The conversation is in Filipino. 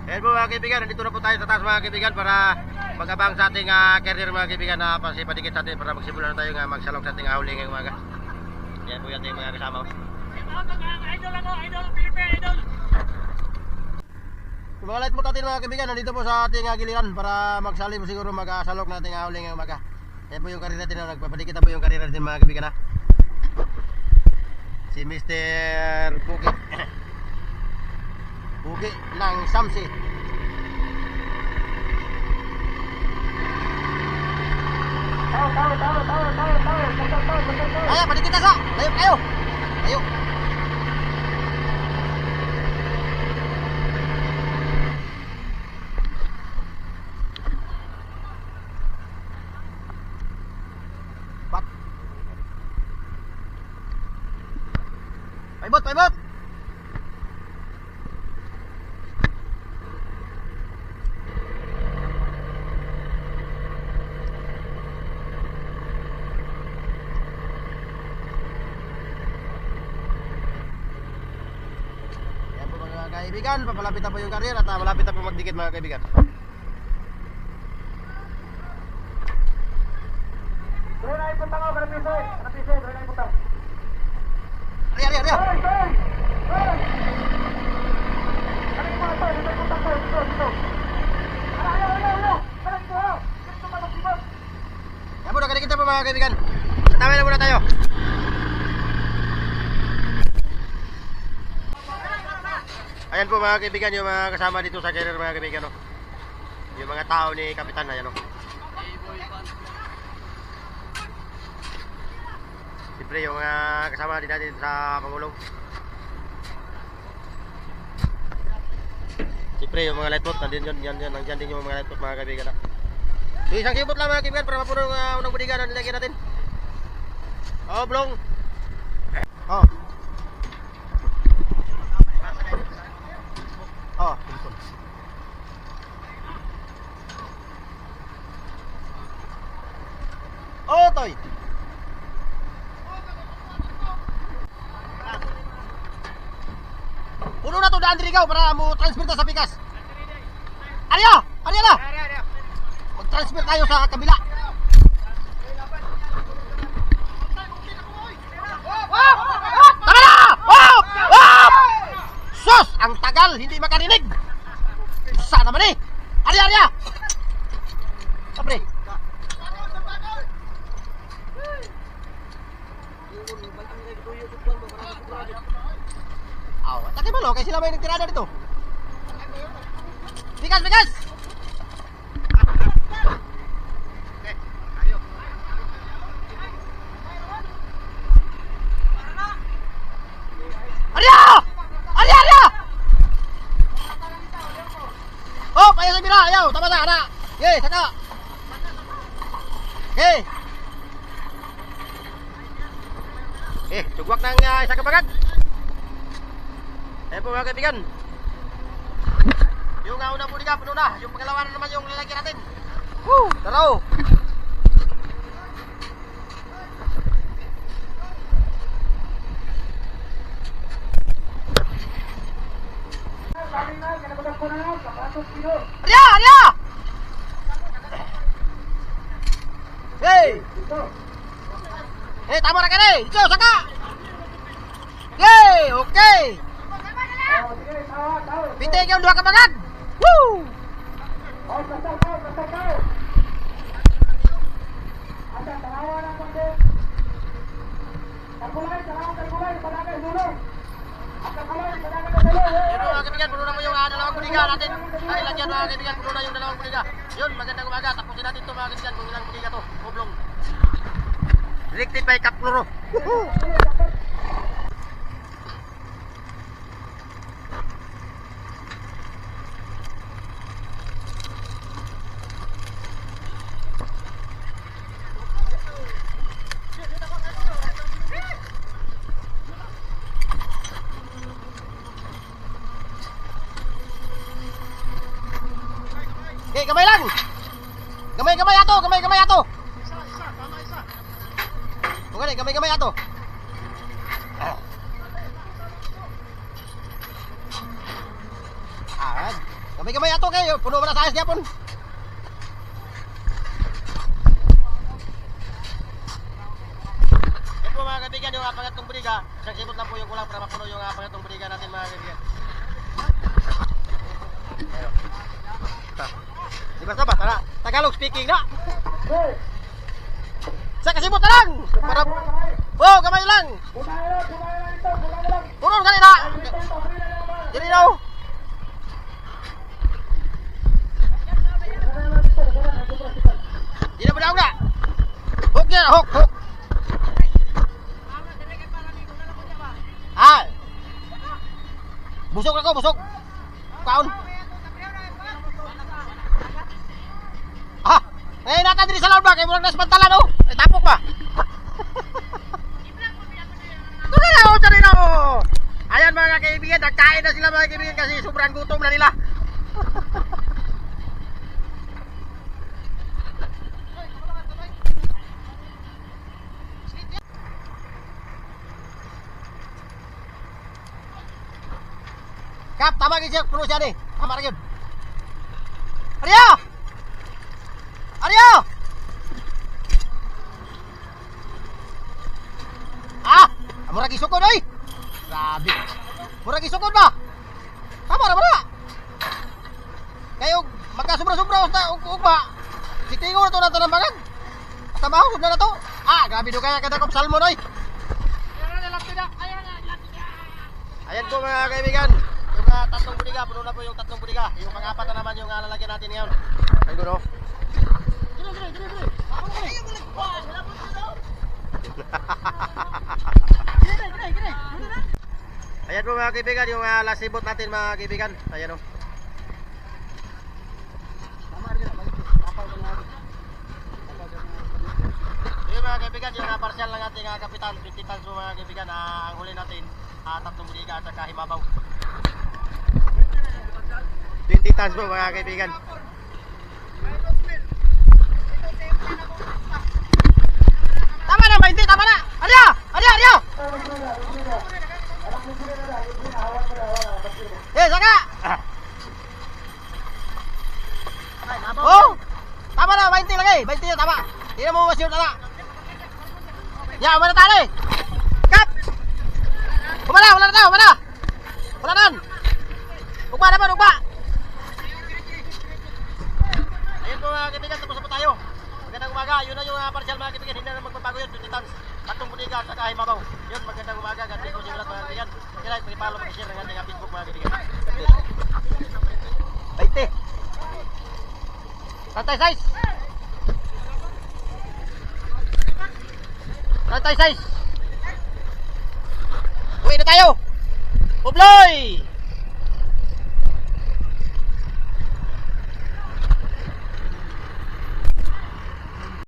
Ayan po mga kaibigan, nandito na po tayo sa taas mga kaibigan para magabang sa ating carrier mga kaibigan na pasipadikit sa atin para magsimula na tayo magsalok sa ating huli ngayong umaga. Ayan po yung ating mga kasama. Idol ako, idol, Philippine idol. Yung mga light po natin mga kaibigan, nandito po sa ating giliran para magsali po siguro magsalok na ating huli ngayong umaga. Ayan po yung carrier natin, nagpapadikit na po yung carrier natin mga kaibigan. Si Mr. Puki Puki ng Samsi. Ayo, padikit na sa. Ayo, ayo. Ayo. Pat. Paibot, paibot. Kaibigan, papalapit na po yung carrier at malapit na po magdikit mga kaibigan. Doon na ipunta ko, kanapise, doon na ipunta. Ari, ari, ari. Ano yung mga ito, dito ipunta ko, dito. Ayaw. Dito matagsipan. Yan po, nakadikit na po mga kaibigan. Tatawin na muna tayo. Ayan po mga kaibigan, yung mga kasama dito sa carrier mga kaibigan, no? Yung mga tao ni Kapitan, ayan, no? Siyempre yung mga kasama din natin sa Pangulong. Siyempre yung mga lightboat, nandun nandiyan din yung mga lightboat mga kaibigan, no? So isang kibot lang mga kaibigan para mapuno ng unang budigan na nilagyan natin. Oh, blong. Oh. Oh, telepon. Oh, toy. Puno na to daan diri ikaw para mo transfer ta sa pikas. Ariya! Ariya na! Mag-transfer tayo sa kabila. Tama na! Wop! Wop! Sus! Ang tagal! Hindi makarinig! Isa naman eh! Arya! Arya! Sabre! Aw, takay malo kay sila may nagtirada dito. Bigas! Bigas! Arya! Arya! Arya! Oh, ayaw sa mira, ayaw, tama na, ana. Okay, saka. Okay. Tugwak ng isa kabagag. Ayan po mga kaibigan. Yung unang budiga, puno na. Yung pangalawa na naman yung lalagyan natin. Woo! Taraw! Arya! Arya! Hey! Tama na ka na eh! Ito, saka! Yay! Okay! Pintig yung dua kabagag! Woo! Yun mga kaibigan, puno na po yung dalawang budiga natin. Dahil lang yan mga kaibigan, puno na yung dalawang budiga. Yun, magandang umaga. Tapusin natin ito mga kaibigan kung ilang budiga to. Oblong. Rectify Kaploro. Woohoo! Okay, gamay lang. Gamay ato, gamay ato. Isa. Okay, gamay ato. Gamay-gamay ato kayo, puno ba na sa ayos yapon? Yan po mga kaibigan, yung pangatlong briga. Isang simot lang po yung kulang para mapuno yung pangatlong briga natin mga kaibigan. Ayo. Di ba sabat? Tara, Tagalog speaking na. Hey! Sa kasimot na lang. Para oh, gamay lang. Punahin lang ito, punahin lang. Punon kanina. Dili daw. Di na daw na. Hook niya, hook. Ah. Busog ako, busog. Kaon. Ah, ngayon natin diri sa laod ba? Kaya murag nas pantalan oh. Ay tapok ba? Tuloy na oh, tuloy na oh. Ayan mga kaibigan, nagkain na sila mga kaibigan kasi sobrang gutom na nila. Kap, tama gid siya, puno siya ni. Tama ra gyud. Arya! Arya! Ah, mura gisukod oy. Grabe. Mura gisukod ba? Tama ra ba? Kayo magkasubra-subra ug ba? Sitingo na to na tanambangan. Tabaho na to. Ah, grabe do kaya kada kop salmon oy. Ayan po mga kaibigan. Yung tatlong budiga, puno na po yung tatlong budiga. Yung pang-apat na naman yung lalagyan natin ngayon. Ay gulo. Ayan po mga kaibigan, yung lasibot natin mga kaibigan. Ayan o. Yung mga kaibigan, yung partial ng ating kapitan, 20 tons po mga kaibigan. Ang huli natin, tatlong budiga at saka himabaw. 20 tons po mga kaibigan. Tama na, 20, tama na. Arya! Arya! Arya! Saka! Oh! Tama na, 20 lagi. 20 na, tama. Hindi na mo masyur na. Ya, umana tali. Kap! Umana, wala na, umana. Wala na. Ugba naman, ugba. Ayun po mga kaibigan, tapos na po tayo. Magandang umaga, yun na yung partial mga kaibigan. Hindi na magbabago yun, 20 tons. Tatlong budiga at saka himabaw. Yun, magandang umaga. Ganti ko simulat mga kaibigan. Kaya pag-follow, mag-share ng ating Facebook mga kaibigan. 20. Tantay size. Tantay size. Uwi na tayo. Ubloy!